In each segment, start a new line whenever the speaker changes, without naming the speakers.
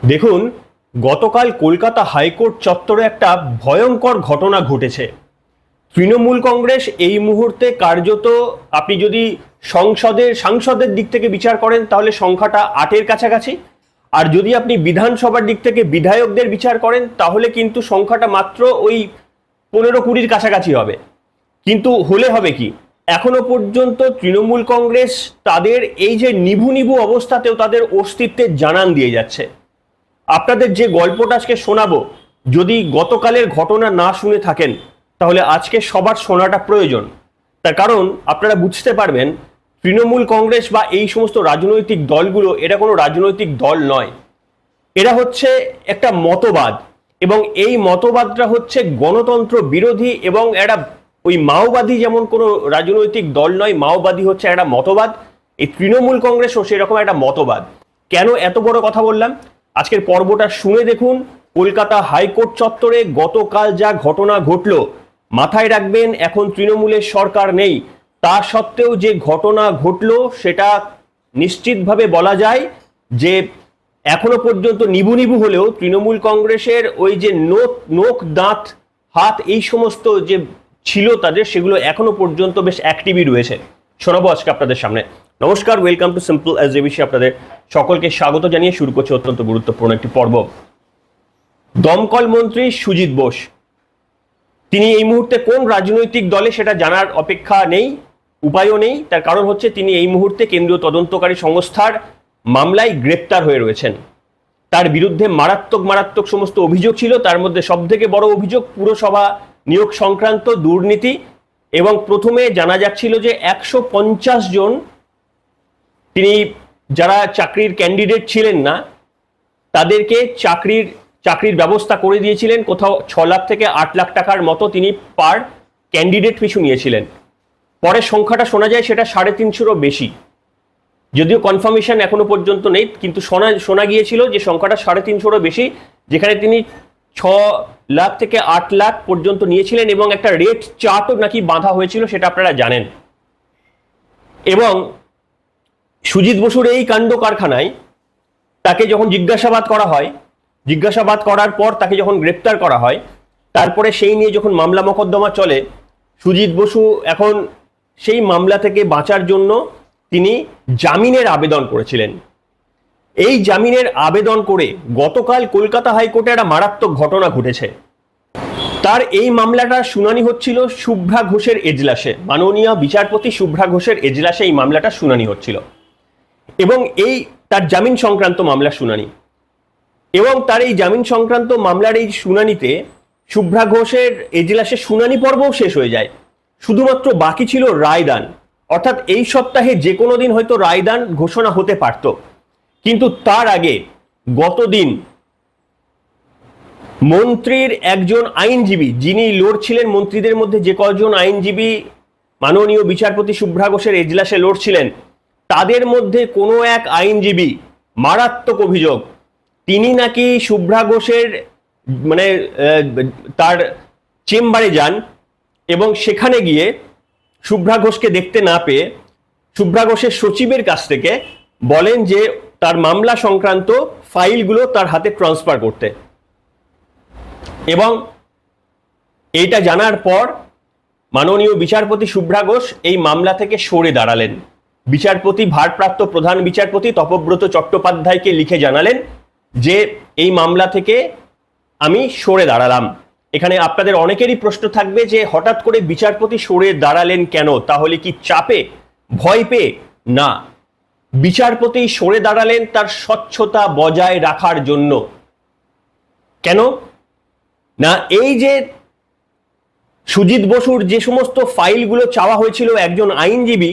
দেখুন, গতকাল কলকাতা হাইকোর্ট চত্বরে একটা ভয়ঙ্কর ঘটনা ঘটেছে। তৃণমূল কংগ্রেস এই মুহূর্তে কার্যত, আপনি যদি সাংসদের দিক থেকে বিচার করেন তাহলে সংখ্যাটা 8-এর কাছাকাছি, আর যদি আপনি বিধানসভার দিক থেকে বিধায়কদের বিচার করেন তাহলে কিন্তু সংখ্যাটা মাত্র ওই 15-20-র কাছাকাছি হবে। কিন্তু হলে হবে কি, এখনো পর্যন্ত তৃণমূল কংগ্রেস তাদের এই যে নিভু নিভু অবস্থাতেও তাদের অস্তিত্বের জানান দিয়ে যাচ্ছে। আপনাদের যে গল্পটা আজকে শোনাবো, যদি গতকালের ঘটনা না শুনে থাকেন তাহলে আজকে সবার শোনাটা প্রয়োজন। তার কারণ আপনারা বুঝতে পারবেন, তৃণমূল কংগ্রেস বা এই সমস্ত রাজনৈতিক দলগুলো এরা কোনো রাজনৈতিক দল নয়, এরা হচ্ছে একটা মতবাদ, এবং এই মতবাদটা হচ্ছে গণতন্ত্র বিরোধী, এবং এরা ওই মাওবাদী যেমন কোনো রাজনৈতিক দল নয়, মাওবাদী হচ্ছে একটা মতবাদ। এই তৃণমূল কংগ্রেসও সেরকম একটা মতবাদ। কেন এত বড় কথা বললাম, আজকের পর্বটা শুনে দেখুন। কলকাতা হাইকোর্ট চত্বরে গতকাল যা ঘটনা ঘটলো, মাথায় রাখবেন এখন তৃণমূলের সরকার নেই, তা সত্ত্বেও যে ঘটনা ঘটলো সেটা নিশ্চিতভাবে বলা যায় যে এখনো পর্যন্ত নিবু নিবু হলেও তৃণমূল কংগ্রেসের ওই যে নোক দাঁত হাত এই সমস্ত যে ছিল তাদের, সেগুলো এখনো পর্যন্ত বেশ অ্যাক্টিভই রয়েছে। শোনাবো আজকে আপনাদের সামনে। নমস্কার, ওয়েলকাম টু সিম্পল এসজেবিসি। আপনাদের সকলকে স্বাগত জানিয়ে শুরু করছে অত্যন্ত গুরুত্বপূর্ণ একটি পর্ব। দমকল মন্ত্রী সুজিত বোস, তিনি এই মুহূর্তে কোন রাজনৈতিক দলে সেটা জানার অপেক্ষা নেই, উপায়ও নেই। তার কারণ হচ্ছে তিনি এই মুহূর্তে কেন্দ্রীয় তদন্তকারী সংস্থার মামলায় গ্রেপ্তার হয়ে রয়েছেন। তার বিরুদ্ধে মারাত্মক মারাত্মক সমস্ত অভিযোগ ছিল, তার মধ্যে সবথেকে বড় অভিযোগ পুরসভা নিয়োগ সংক্রান্ত দুর্নীতি। এবং প্রথমে জানা যাচ্ছিল যে 150 জন তিনি যারা চাকরির ক্যান্ডিডেট ছিলেন না তাদেরকে চাকরির ব্যবস্থা করে দিয়েছিলেন। কোথাও 6 লাখ থেকে 8 লাখ টাকার মতো তিনি পার ক্যান্ডিডেট পিছু নিয়েছিলেন। পরে সংখ্যাটা শোনা যায় সেটা 350-রও বেশি, যদিও কনফার্মেশন এখনো পর্যন্ত নেই, কিন্তু শোনা গিয়েছিল যে সংখ্যাটা 350-রও বেশি, যেখানে তিনি 6 লাখ থেকে 8 লাখ পর্যন্ত নিয়েছিলেন, এবং একটা রেট চার্টও নাকি বাঁধা হয়েছিল, সেটা আপনারা জানেন। এবং সুজিত বসুর এই কাণ্ড কারখানায় তাকে যখন জিজ্ঞাসাবাদ করা হয়, জিজ্ঞাসাবাদ করার পর তাকে যখন গ্রেপ্তার করা হয়, তারপরে সেই নিয়ে যখন মামলা মোকদ্দমা চলে, সুজিত বসু এখন সেই মামলা থেকে বাঁচার জন্য তিনি জামিনের আবেদন করেছিলেন। এই জামিনের আবেদন করে গতকাল কলকাতা হাইকোর্টে একটা মারাত্মক ঘটনা ঘটেছে। তার এই মামলাটার শুনানি হচ্ছিল শুভ্রা ঘোষের এজলাসে, মাননীয় বিচারপতি শুভ্রা ঘোষের এজলাসে এই মামলাটা শুনানি হচ্ছিল, এবং এই তার জামিন সংক্রান্ত মামলার শুনানি। এবং তার এই জামিন সংক্রান্ত মামলার এই শুনানিতে শুভ্রা ঘোষের এজলাসে শুনানি পর্বও শেষ হয়ে যায়, শুধুমাত্র বাকি ছিল রায়দান। অর্থাৎ এই সপ্তাহে যে কোনো দিন হয়তো রায়দান ঘোষণা হতে পারত, কিন্তু তার আগে গতদিন মন্ত্রীর একজন আইনজীবী, যিনি লড়ছিলেন মন্ত্রীদের মধ্যে যে কজন আইনজীবী মাননীয় বিচারপতি শুভ্রা ঘোষের এজলাসে লড়ছিলেন, তাদের মধ্যে কোনো এক আইনজীবী, মারাত্মক অভিযোগ, তিনি নাকি শুভ্রা ঘোষের তার চেম্বারে যান, এবং সেখানে গিয়ে শুভ্রা ঘোষকে দেখতে না পেয়ে শুভ্রা ঘোষের সচিবের কাছ থেকে বলেন যে তার মামলা সংক্রান্ত ফাইলগুলো তার হাতে ট্রান্সফার করতে। এবং এইটা জানার পর মাননীয় বিচারপতি শুভ্রা ঘোষ এই মামলা থেকে সরে দাঁড়ালেন। বিচারপতি, ভারপ্রাপ্ত প্রধান বিচারপতি তপব্রত চট্টোপাধ্যায়কে লিখে জানালেন যে এই মামলা থেকে আমি সরে দাঁড়ালাম। এখানে আপনাদের অনেকেরই প্রশ্ন থাকবে যে হঠাৎ করে বিচারপতি সরে দাঁড়ালেন কেন, তাহলে কি চাপে, ভয় পেয়ে? না, বিচারপতি সরে দাঁড়ালেন তার স্বচ্ছতা বজায় রাখার জন্য। কেন না, এই যে সুজিত বসুর যে সমস্ত ফাইলগুলো চাওয়া হয়েছিল একজন আইনজীবী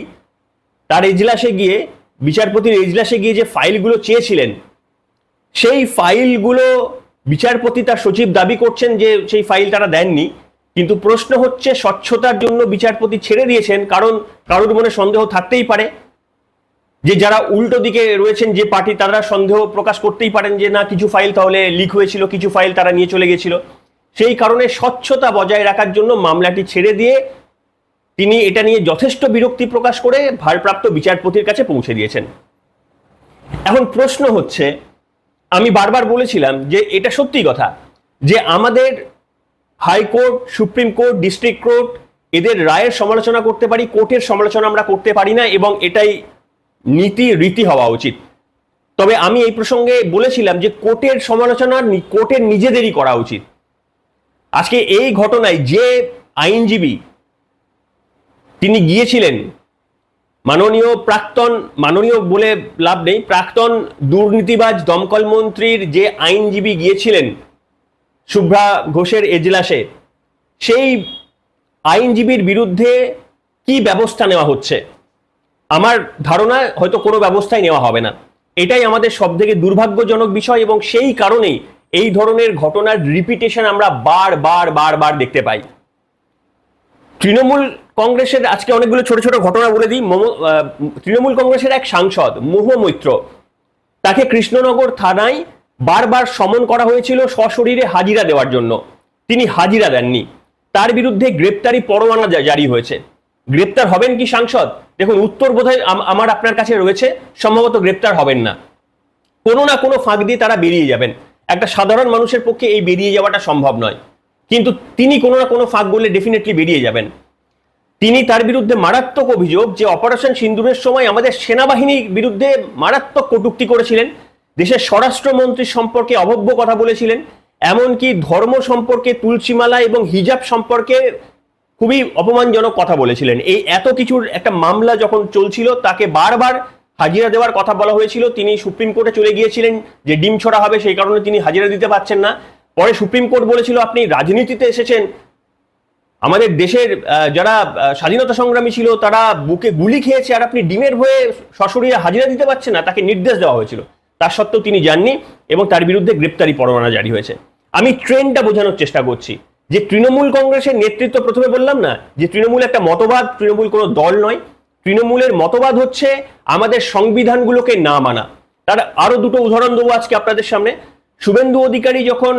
তার এজলাসে গিয়ে, বিচারপতির এজলাসে গিয়ে যে ফাইলগুলো চেয়েছিলেন, সেই ফাইলগুলো বিচারপতি তার সচিব দাবি করছেন যে সেই ফাইল তারা দেননি। কিন্তু প্রশ্ন হচ্ছে, স্বচ্ছতার জন্য বিচারপতি ছেড়ে দিয়েছেন, কারণ কারোর মনে সন্দেহ থাকতেই পারে যে যারা উল্টো দিকে রয়েছেন যে পার্টি, তারা সন্দেহ প্রকাশ করতেই পারেন যে না, কিছু ফাইল তাহলে লিক হয়েছিল, কিছু ফাইল তারা নিয়ে চলে গেছিল। সেই কারণে স্বচ্ছতা বজায় রাখার জন্য মামলাটি ছেড়ে দিয়ে তিনি এটা নিয়ে যথেষ্ট বিরক্তি প্রকাশ করে ভারপ্রাপ্ত বিচারপতির কাছে পৌঁছে দিয়েছেন। এখন প্রশ্ন হচ্ছে, আমি বারবার বলেছিলাম যে এটা সত্যি কথা যে আমাদের high court, supreme court, district court এদের রায়ের সমালোচনা করতে পারি, কোর্টের সমালোচনা আমরা করতে পারি না, এবং এটাই নীতি রীতি হওয়া উচিত। তবে আমি এই প্রসঙ্গে বলেছিলাম যে কোর্টের সমালোচনা কোর্টের নিজেদেরই করা উচিত। আজকে এই ঘটনায় যে আইনজীবী তিনি গিয়েছিলেন, মাননীয় বলে লাভ নেই, প্রাক্তন দুর্নীতিবাজ দমকল মন্ত্রীর যে আইনজীবী গিয়েছিলেন শুভ্রা ঘোষের এজলাসে, সেই আইনজীবীর বিরুদ্ধে কি ব্যবস্থা নেওয়া হচ্ছে? আমার ধারণা হয়তো কোনো ব্যবস্থাই নেওয়া হবে না। এটাই আমাদের সবথেকে দুর্ভাগ্যজনক বিষয়, এবং সেই কারণেই এই ধরনের ঘটনার রিপিটেশন আমরা বারবার দেখতে পাই। তৃণমূল কংগ্রেসের আজকে অনেকগুলো ছোট ছোট ঘটনা বলে দিই। তৃণমূল কংগ্রেসের এক সাংসদ মোহ মৈত্র, তাকে কৃষ্ণনগর থানায় বারবার সমন করা হয়েছিল সশরীরে হাজিরা দেওয়ার জন্য, তিনি হাজিরা দেননি। তার বিরুদ্ধে গ্রেপ্তারি পরোয়ানা জারি হয়েছে। গ্রেপ্তার হবেন কি সাংসদ? দেখুন, উত্তর বোধহয় আমার আপনার কাছে রয়েছে, সম্ভবত গ্রেপ্তার হবেন না। কোনো না কোনো ফাঁক দিয়ে তারা বেরিয়ে যাবেন। একটা সাধারণ মানুষের পক্ষে এই বেরিয়ে যাওয়াটা সম্ভব নয়, কিন্তু তিনি কোনো না কোনো ফাঁক বলে ডেফিনেটলি বেরিয়ে যাবেন। তিনি, তার বিরুদ্ধে মারাত্মক অভিযোগ যে অপারেশন সিন্দুরের সময় আমাদের সেনাবাহিনীর বিরুদ্ধে মারাত্মক কটূক্তি করেছিলেন, দেশের স্বরাষ্ট্রমন্ত্রী সম্পর্কে অভব্য কথা বলেছিলেন, এমনকি ধর্ম সম্পর্কে, তুলসীমালা এবং হিজাব সম্পর্কে খুবই অপমানজনক কথা বলেছিলেন। এই এত কিছুর একটা মামলা যখন চলছিল, তাকে বারবার হাজিরা দেওয়ার কথা বলা হয়েছিল। তিনি সুপ্রিম কোর্টে চলে গিয়েছিলেন যে ডিম ছড়া হবে, সেই কারণে তিনি হাজিরা দিতে পারছেন না। পরে সুপ্রিম কোর্ট বলেছিল আপনি রাজনীতিতে এসেছেন, আমাদের দেশের যারা স্বাধীনতা সংগ্রামী ছিল তারা বুকে গুলি খেয়েছে, আর আপনি ডিমের হয়ে সশরীরে হাজিরা দিতে পারছেন না। তাকে নির্দেশ দেওয়া হয়েছিল, তার সত্ত্বেও তিনি যাননি এবং তার বিরুদ্ধে গ্রেপ্তারি পরোয়ানা জারি হয়েছে। আমি ট্রেন্ডটা বোঝানোর চেষ্টা করছি যে তৃণমূল কংগ্রেসের নেতৃত্ব, প্রথমে বললাম না যে তৃণমূল একটা মতবাদ, তৃণমূল কোনো দল নয়। তৃণমূলের মতবাদ হচ্ছে আমাদের সংবিধানগুলোকে না মানা। তার আরো দুটো উদাহরণ দেবো আজকে আপনাদের সামনে। শুভেন্দু অধিকারী যখন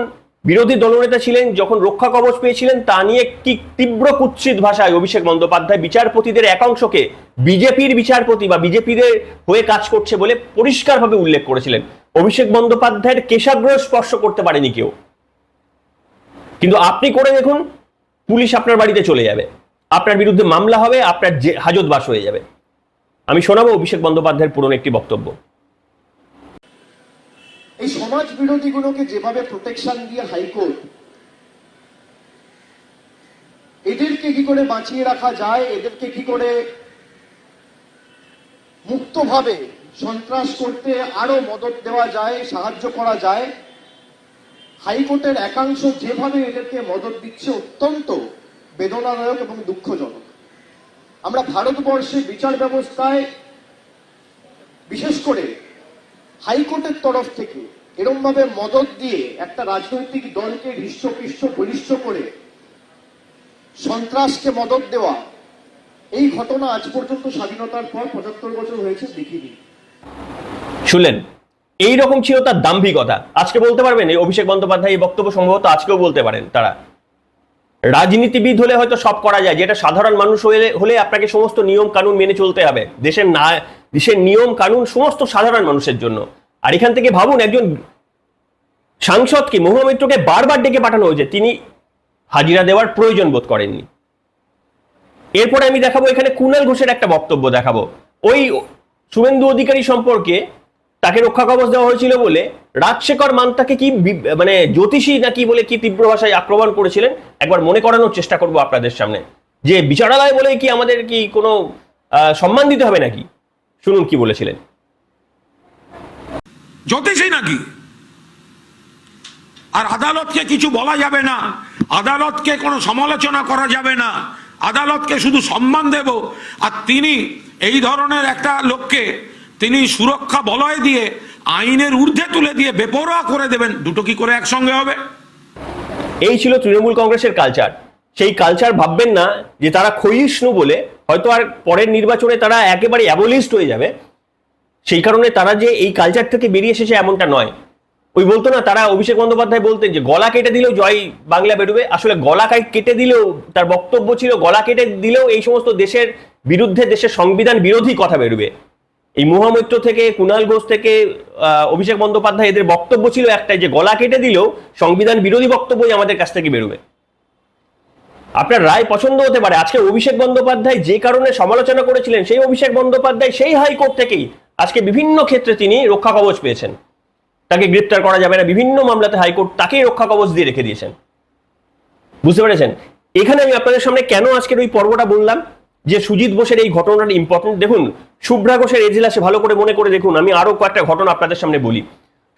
বিরোধী দলনেতা ছিলেন, যখন রক্ষা কবচ পেয়েছিলেন, তা নিয়ে কি তীব্র কুৎসিত ভাষায় অভিষেক বন্দ্যোপাধ্যায় বিচারপতিদের একাংশকে বিজেপির বিচারপতি বা বিজেপিদের হয়ে কাজ করছে বলে পরিষ্কারভাবে উল্লেখ করেছিলেন। অভিষেক বন্দ্যোপাধ্যায়ের কেশাগ্র স্পর্শ করতে পারেনি কেউ, কিন্তু আপনি করে দেখুন, পুলিশ আপনার বাড়িতে চলে যাবে, আপনার বিরুদ্ধে মামলা হবে, আপনার হাজতবাস হয়ে যাবে। আমি শোনাবো অভিষেক বন্দ্যোপাধ্যায়ের পুরনো একটি বক্তব্য।
এই সমাজ বিরোধীগুলোকে যেভাবে প্রোটেকশন দিয়ে হাইকোর্ট, এদেরকে কি করে বাঁচিয়ে রাখা যায়, এদেরকে কি করে মুক্তভাবে সন্ত্রাস করতে আরো মদত দেওয়া যায়, সাহায্য করা যায়, হাইকোর্টের একাংশ যেভাবে এদেরকে মদত দিচ্ছে অত্যন্ত বেদনাদায়ক এবং দুঃখজনক। আমরা ভারতবর্ষে বিচার ব্যবস্থায় বিশেষ করে হাইকোর্টের তরফ থেকে এরকম ভাবে মদত দিয়ে একটা রাজনৈতিক দলকে হৃষ্টপুষ্ট বলিষ্ঠ করে সন্ত্রাসকে মদত দেওয়া, এই ঘটনা আজ পর্যন্ত স্বাধীনতার পর ৭৫ বছর হয়েছে দেখিনি।
শুনলেন, এইরকম ছিল তার দাম্ভিকতা। আজকে বলতে পারবেন এই অভিষেক বন্দ্যোপাধ্যায় এই বক্তব্য সম্ভবত আজকেও বলতে পারেন। তারা রাজনীতিবিদ হলে হয়তো সব করা যায়, যেটা সাধারণ মানুষ হলে আপনাকে সমস্ত নিয়ম কানুন মেনে চলতে হবে। দেশের নিয়ম কানুন সমস্ত সাধারণ মানুষের জন্য। আর এখান থেকে ভাবুন, একজন সাংসদকে, মোহ মৈত্রকে বারবার ডেকে পাঠানো হয়েছে, তিনি হাজিরা দেওয়ার প্রয়োজন বোধ করেননি। এরপরে আমি দেখাবো এখানে কুণাল ঘোষের একটা বক্তব্য দেখাবো। ওই শুভেন্দু অধিকারী সম্পর্কে তাকে রক্ষা কবচ দেওয়া হয়েছিল বলে রাজশেখর মান্তাকে কি মানে জ্যোতিষী নাকি বলে কি তীব্র ভাষায় আক্রমণ করেছিলেন, একবার মনে করানোর চেষ্টা করবো আপনাদের সামনে। যে বিচারালয় বলে কি আমাদের কি কোনো সম্মান দিতে হবে নাকি? শুনুন কি বলেছিলেন।
জ্যোতিষী নাকি? আর আদালতকে কিছু বলা যাবে না, আদালতকে কোনো সমালোচনা করা যাবে না, আদালতকে শুধু সম্মান দেব। আর তিনি এই ধরনের একটা লোককে তিনি সুরক্ষা বলয় দিয়ে আইনের ঊর্ধ্বে তুলে দিয়ে বেপরোয়া করে দেবেন, দুটো কি করে একসঙ্গে হবে?
এই ছিল তৃণমূল কংগ্রেসের কালচার। সেই কালচার ভাববেন না যে তারা ক্ষয়িষ্ণু বলে হয়তো আর পরের নির্বাচনে তারা একেবারে অ্যাবলিস্ট হয়ে যাবে, সেই কারণে তারা যে এই কালচার থেকে বেরিয়ে এসেছে এমনটা নয়। ওই বলতো না, তারা অভিষেক বন্দ্যোপাধ্যায় বলতেন যে গলা কেটে দিলেও জয় বাংলা বেরোবে। আসলে গলা কেটে দিলেও, তার বক্তব্য ছিল গলা কেটে দিলেও এই সমস্ত দেশের বিরুদ্ধে, দেশের সংবিধান বিরোধী কথা বেরোবে। এই মহামৈত্র থেকে, কুণাল ঘোষ থেকে অভিষেক বন্দ্যোপাধ্যায়, এদের বক্তব্য ছিল একটাই, যে গলা কেটে দিলেও সংবিধান বিরোধী বক্তব্যই আমাদের কাছ থেকে বেরোবে। আপনার রায় পছন্দ হতে পারে। আজকে অভিষেক বন্দ্যোপাধ্যায় যে কারণে সমালোচনা করেছিলেন, সেই অভিষেক বন্দ্যোপাধ্যায় সেই হাইকোর্ট থেকেই আজকে বিভিন্ন ক্ষেত্রে তিনি রক্ষা কবচ পেয়েছেন। তাকে গ্রেপ্তার করা যাবে না, বিভিন্ন মামলাতে হাইকোর্ট তাকেই রক্ষা কবচ দিয়ে রেখে দিয়েছেন। বুঝতে পেরেছেন? এখানে আমি আপনাদের সামনে কেন আজকের ওই পর্বটা বললাম যে সুজিত বোসের এই ঘটনাটা ইম্পর্টেন্ট। দেখুন, শুভ্রা ঘোষের এজলাসে ভালো করে মনে করে দেখুন, আমি আরো কয়েকটা ঘটনা আপনাদের সামনে বলি।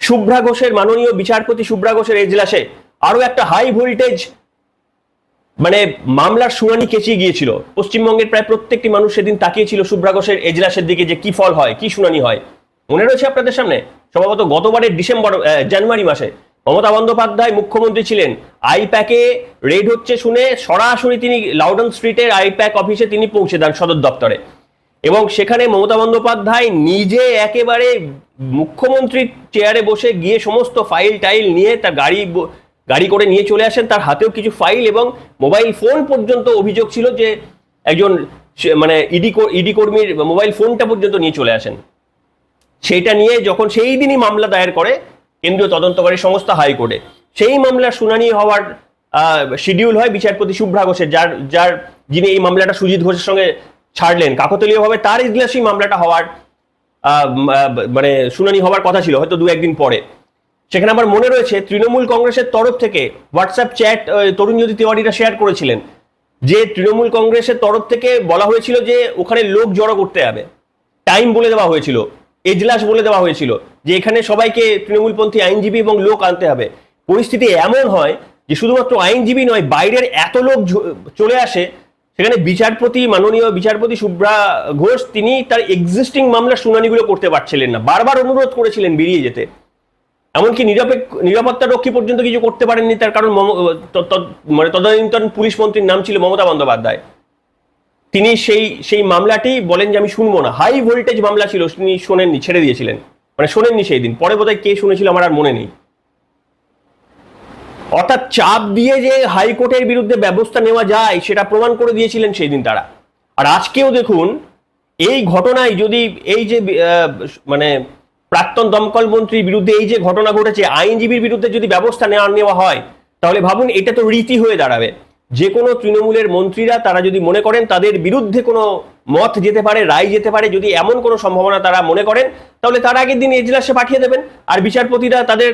শুভ্রা ঘোষের, মাননীয় বিচারপতি শুভ্রা ঘোষের এজলাসে আরো একটা হাই ভোল্টেজ মানে মামলার শুনানি কেচিয়ে গিয়েছিল। পশ্চিমবঙ্গের প্রায় প্রত্যেকটি মানুষ সেদিন তাকিয়েছিল শুভ্রা ঘোষের এজলাসের দিকে, যে কি ফল হয়, কি শুনানি হয়। মনে রয়েছে আপনাদের সামনে? সম্ভবত গতবারের জানুয়ারি মাসে মমতা বন্দ্যোপাধ্যায় মুখ্যমন্ত্রী ছিলেন, আইপ্যাকে রেড হচ্ছে শুনে সরাসরি তিনি লাউডন স্ট্রিটের আইপ্যাক অফিসে তিনি পৌঁছে দেন, সদর দপ্তরে। এবং সেখানে মমতা বন্দ্যোপাধ্যায় নিজে একেবারে মুখ্যমন্ত্রীর চেয়ারে বসে গিয়ে সমস্ত ফাইল টাইল নিয়ে তার গাড়ি করে নিয়ে চলে আসেন। তার হাতেও কিছু ফাইল এবং মোবাইল ফোন পর্যন্ত অভিযোগ ছিল যে একজন মানে ইডি কর্মীর মোবাইল ফোনটা পর্যন্ত নিয়ে চলে আসেন। সেইটা নিয়ে যখন সেই দিনই মামলা দায়ের করে কেন্দ্রীয় তদন্তকারী সংস্থা হাইকোর্টে, সেই মামলার শুনানি হওয়ার শিডিউল হয় বিচারপতি শুভ্রা ঘোষের, যিনি এই মামলাটা সুজিত ঘোষের সঙ্গে ছাড়লেন কাকতালীয়ভাবে। তার ইজলাসেই মামলাটা হওয়ার মানে শুনানি হওয়ার কথা ছিল, হয়তো 2-1 দিন পরে। সেখানে আমার মনে রয়েছে তৃণমূল কংগ্রেসের তরফ থেকে হোয়াটসঅ্যাপ চ্যাট তরুণজ্যোতি তিওয়ারিরা শেয়ার করেছিলেন, যে তৃণমূল কংগ্রেসের তরফ থেকে বলা হয়েছিল যে ওখানে লোক জড়ো করতে হবে, টাইম বলে দেওয়া হয়েছিল, এজলাস বলে দেওয়া হয়েছিল যে এখানে সবাইকে তৃণমূলপন্থী আইনজীবী এবং লোক আনতে হবে। পরিস্থিতি এমন হয় যে শুধুমাত্র আইনজীবী নয়, বাইরের এত লোক চলে আসে। সেখানে মাননীয় বিচারপতি শুভ্রা ঘোষ তিনি তার এক্সিস্টিং মামলার শুনানিগুলো করতে পারছিলেন না, বারবার অনুরোধ করেছিলেন বেরিয়ে যেতে। এমনকি নিরাপত্তা রক্ষী পর্যন্ত কিছু করতে পারেননি, তার কারণ মানে তদানীন্তন পুলিশ মন্ত্রীর নাম ছিল মমতা বন্দ্যোপাধ্যায়। তিনি সেই মামলাটি বলেন যে আমি শুনবো না, হাই ভোল্টেজ মামলা ছিল, তিনি শোনেননি, ছেড়ে দিয়েছিলেন, মানে শোনেননি সেই দিন। পরে বোধহয় কে শুনেছিল আমার আর মনে নেই। অর্থাৎ চাপ দিয়ে যে হাইকোর্টের বিরুদ্ধে ব্যবস্থা নেওয়া যায় সেটা প্রমাণ করে দিয়েছিলেন সেই দিন তারা। আর আজকেও দেখুন, এই ঘটনায় যদি এই যে মানে প্রাক্তন দমকল মন্ত্রীর বিরুদ্ধে এই যে ঘটনা ঘটেছে, আইনজীবীর বিরুদ্ধে যদি ব্যবস্থা নেওয়া হয়, তাহলে ভাবুন এটা তো রীতি হয়ে দাঁড়াবে। যে কোনো তৃণমূলের মন্ত্রীরা তারা যদি মনে করেন তাদের বিরুদ্ধে কোনো মত যেতে পারে, রায় যেতে পারে, যদি এমন কোনো সম্ভাবনা তারা মনে করেন, তাহলে তার আগের দিন এজলাসে পাঠিয়ে দেবেন। আর বিচারপতিরা তাদের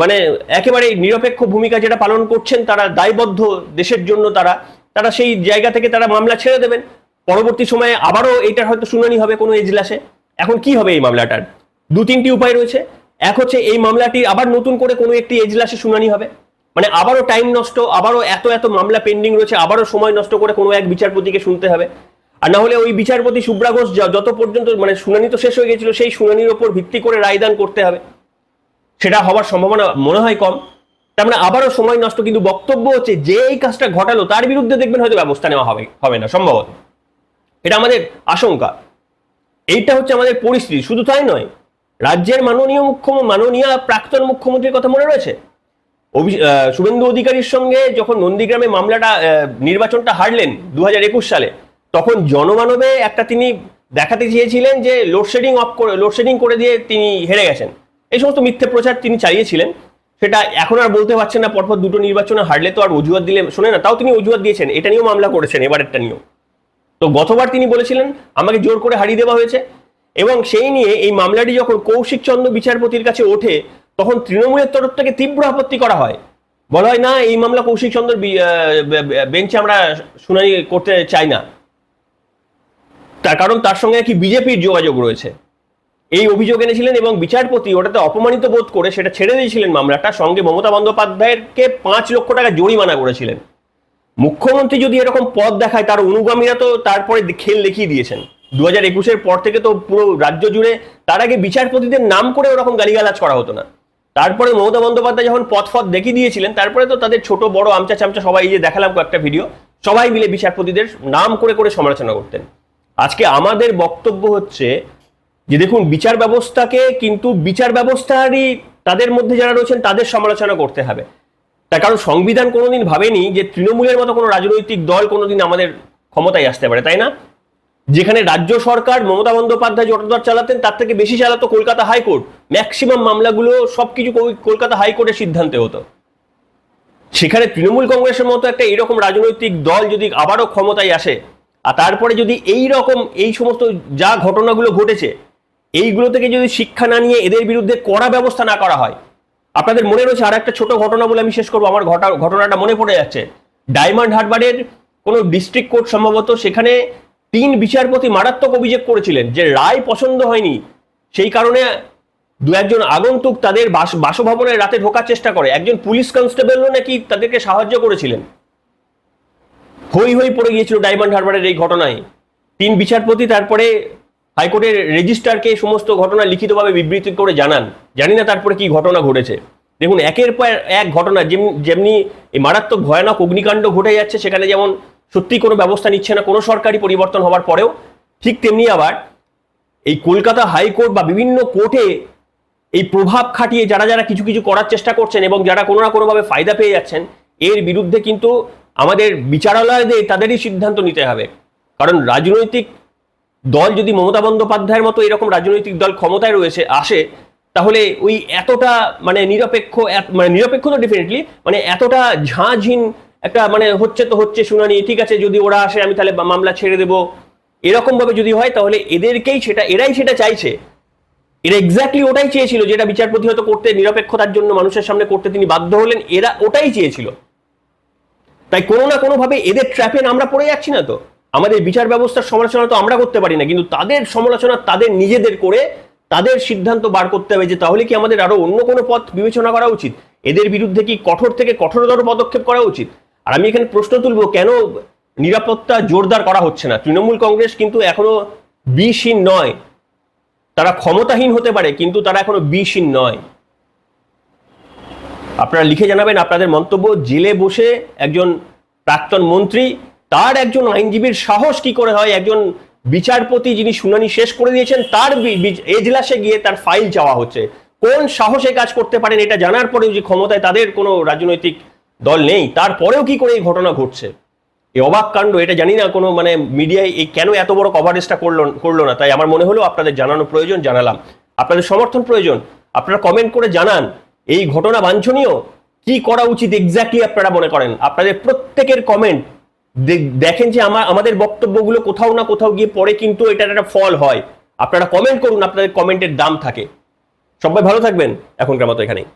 মানে একেবারে নিরপেক্ষ ভূমিকা যেটা পালন করছেন, তারা দায়বদ্ধ দেশের জন্য, তারা সেই জায়গা থেকে তারা মামলা ছেড়ে দেবেন। পরবর্তী সময়ে আবারও এইটার হয়তো শুনানি হবে কোনো এজলাসে। এখন কি হবে এই মামলাটার? 2-3টি উপায় রয়েছে। এক হচ্ছে এই মামলাটি আবার নতুন করে কোনো একটি এজলাসে শুনানি হবে, মানে আবারও টাইম নষ্ট, আবারও এত মামলা পেন্ডিং রয়েছে, আবারও সময় নষ্ট করে কোনো এক বিচারপতিকে শুনতে হবে। আর না হলে ওই বিচারপতি শুভ্রা ঘোষ যত পর্যন্ত মানে শুনানি তো শেষ হয়ে গেছিল, সেই শুনানির ওপর ভিত্তি করে রায়দান করতে হবে, সেটা হওয়ার সম্ভাবনা মনে হয় কম। তার মানে আবারও সময় নষ্ট। কিন্তু বক্তব্য হচ্ছে যে এই কাজটা ঘটালো তার বিরুদ্ধে দেখবেন হয়তো ব্যবস্থা নেওয়া হবে না সম্ভবত, এটা আমাদের আশঙ্কা। এইটা হচ্ছে আমাদের পরিস্থিতি। শুধু তাই নয়, রাজ্যের মাননীয় প্রাক্তন মুখ্যমন্ত্রীর কথা মনে রয়েছে? শুভেন্দু অধিকারীর সঙ্গে যখন নন্দীগ্রামে মামলাটা নির্বাচনটা হারলেন 2021 সালে, তখন জনমানবে একটা তিনি দেখাতে চেয়েছিলেন যে লোডশেডিং করে দিয়ে তিনি হেরে গেছেন। এই সমস্ত মিথ্যে প্রচার তিনি চালিয়েছিলেন। সেটা এখন আর বলতে পারছেন না, পরপর 2টো নির্বাচনে হারলে তো আর অজুহাত দিলে শোনে না, তাও তিনি অজুহাত দিয়েছেন। এটা নিয়েও মামলা করেছেন, এবারেরটা নিয়েও। তো গতবার তিনি বলেছিলেন আমাকে জোর করে হারিয়ে দেওয়া হয়েছে, এবং সেই নিয়ে এই মামলাটি যখন কৌশিক চন্দ্র বিচারপতির কাছে ওঠে, তখন তৃণমূলের তরফ থেকে তীব্র আপত্তি করা হয়। বলা হয় না, এই মামলা কৌশিক চন্দ্র বেঞ্চে আমরা শুনানি করতে চাই না, তার কারণ তার সঙ্গে কি বিজেপির যোগাযোগ রয়েছে, এই অভিযোগ এনেছিলেন। এবং বিচারপতি ওটাতে অপমানিত বোধ করে সেটা ছেড়ে দিয়েছিলেন মামলাটা। সঙ্গে মমতা বন্দ্যোপাধ্যায়কে 5 লক্ষ টাকা জরিমানা করেছিলেন। মুখ্যমন্ত্রী যদি এরকম পথ দেখায়, তার অনুগামীরা তো তারপরে খেল দেখিয়ে দিয়েছেন। 2021-এর পর থেকে তো পুরো রাজ্য জুড়ে, তার আগে বিচারপতিদের নাম করে ওরকম গালিগালাজ করা হতো না। তারপরে মমতা বন্দ্যোপাধ্যায় যখন পথ দেখিয়ে দিয়েছিলেন, তারপরে তো তাদের ছোট বড় আমচা চামচা সবাই, যে দেখালাম কয়েকটা ভিডিও, সবাই মিলে বিচারপতিদের নাম করে সমালোচনা করতেন। আজকে আমাদের বক্তব্য হচ্ছে যে দেখুন, বিচার ব্যবস্থাকে কিন্তু বিচার ব্যবস্থারই তাদের মধ্যে যারা রয়েছেন তাদের সমালোচনা করতে হবে। তার কারণ সংবিধান কোনোদিন ভাবেনি যে তৃণমূলের মতো কোনো রাজনৈতিক দল কোনোদিন আমাদের ক্ষমতায় আসতে পারে, তাই না? যেখানে রাজ্য সরকার মমতা বন্দ্যোপাধ্যায় জটদর চালাতেন তার থেকে বেশি চালাতো কলকাতা হাইকোর্ট। ম্যাক্সিমাম মামলাগুলো সবকিছু কলকাতা হাইকোর্টের সিদ্ধান্তে হতো। সেখানে তৃণমূল কংগ্রেসের মতো একটা এইরকম রাজনৈতিক দল যদি আবারও ক্ষমতায় আসে, আর তারপরে যদি এই সমস্ত যা ঘটনাগুলো ঘটেছে এইগুলো থেকে যদি শিক্ষা না নিয়ে এদের বিরুদ্ধে কড়া ব্যবস্থা না করা হয়। আপনাদের মনে রয়েছে আর একটা ছোট ঘটনা বলে আমি শেষ করবো, আমার ঘটনাটা মনে পড়ে যাচ্ছে। ডায়মন্ড হারবারের কোনো ডিস্ট্রিক্ট কোর্ট সম্ভবত, সেখানে 3 বিচারপতি মারাত্মক অভিযোগ করেছিলেন যে রায় পছন্দ হয়নি, সেই কারণে 2-1 আগন্তুক তাদের বাসভবনে রাতে ঢোকার চেষ্টা করে। একজন পুলিশ কনস্টেবলও নাকি তাদেরকে সাহায্য করেছিলেন। হই পড়ে গিয়েছিল ডায়মন্ড হারবারের এই ঘটনায়। 3 বিচারপতি তারপরে হাইকোর্টের রেজিস্ট্রারকে সমস্ত ঘটনা লিখিতভাবে বিবৃতি করে জানান। জানি না তারপরে কি ঘটনা ঘটেছে। দেখুন, একের পর এক ঘটনা যেমনি এই মারাত্মক ভয়ানক অগ্নিকাণ্ড ঘটে যাচ্ছে, সেখানে যেমন সত্যি কোনো ব্যবস্থা নিচ্ছে না কোনো সরকারি পরিবর্তন হওয়ার পরেও, ঠিক তেমনি আবার এই কলকাতা হাইকোর্ট বা বিভিন্ন কোর্টে এই প্রভাব খাটিয়ে যারা কিছু করার চেষ্টা করছেন এবং যারা কোনো না কোনোভাবে ফায়দা পেয়ে যাচ্ছেন, এর বিরুদ্ধে কিন্তু আমাদের বিচারালয়দের তাদেরই সিদ্ধান্ত নিতে হবে। কারণ রাজনৈতিক দল যদি মমতা বন্দ্যোপাধ্যায়ের মতো এরকম রাজনৈতিক দল ক্ষমতায় আসে, তাহলে ওই এতটা নিরপেক্ষ তো ডেফিনেটলি এতটা ঝাঁঝিন একটা হচ্ছে শুনানি, ঠিক আছে যদি ওরা আসে আমি তাহলে মামলা ছেড়ে দেবো, এরকম ভাবে যদি হয় তাহলে এরাই সেটা চাইছে। এরা এক্স্যাক্টলি ওটাই চেয়েছিল, যেটা বিচারপতি হয়তো করতে নিরপেক্ষতার জন্য মানুষের সামনে করতে তিনি বাধ্য হলেন, এরা ওটাই চেয়েছিল। তাই কোনো না কোনো ভাবে এদের ট্র্যাপে আমরা পড়ে যাচ্ছি না তো। আমাদের বিচার ব্যবস্থার সমালোচনা তো আমরা করতে পারি না, কিন্তু তাদের সমালোচনা তাদের নিজেদের করে তাদের সিদ্ধান্ত বার করতে হবে যে তাহলে কি আমাদের আরো অন্য কোনো পথ বিবেচনা করা উচিত, এদের বিরুদ্ধে কি কঠোর থেকে কঠোরতর পদক্ষেপ করা উচিত। আর আমি এখানে প্রশ্ন তুলবো, কেন নিরাপত্তা জোরদার করা হচ্ছে না? তৃণমূল কংগ্রেস কিন্তু এখনো বিষহীন নয়, তারা ক্ষমতাহীন হতে পারে কিন্তু তারা এখনো বিষহীন নয়। আপনারা লিখে জানাবেন আপনাদের মন্তব্য। জেলে বসে একজন প্রাক্তন মন্ত্রী, তার একজন আইনজীবীর সাহস কি করে হয় একজন বিচারপতি যিনি শুনানি শেষ করে দিয়েছেন তার এজলাসে গিয়ে তার ফাইল চাওয়া হচ্ছে? কোন সাহসে কাজ করতে পারেন এটা জানার পরেও যে ক্ষমতায় তাদের কোনো রাজনৈতিক দল নেই, তারপরেও কি করে এই ঘটনা ঘটছে? এই অবাক কাণ্ড, এটা জানি না কোনো মিডিয়ায় এই কেন এত বড় কভারেজটা করলো না। তাই আমার মনে হলো আপনাদের জানানো প্রয়োজন, জানালাম। আপনাদের সমর্থন প্রয়োজন, আপনারা কমেন্ট করে জানান এই ঘটনা বাঞ্ছনীয়, কি করা উচিত এক্স্যাক্টলি আপনারা মনে করেন। আপনাদের প্রত্যেকের কমেন্ট দেখেন যে আমাদের বক্তব্যগুলো কোথাও না কোথাও গিয়ে পরে কিন্তু এটার একটা ফল হয়। আপনারা কমেন্ট করুন, আপনাদের কমেন্টের দাম থাকে। সবাই ভালো থাকবেন, এখনকার মতো এখানেই।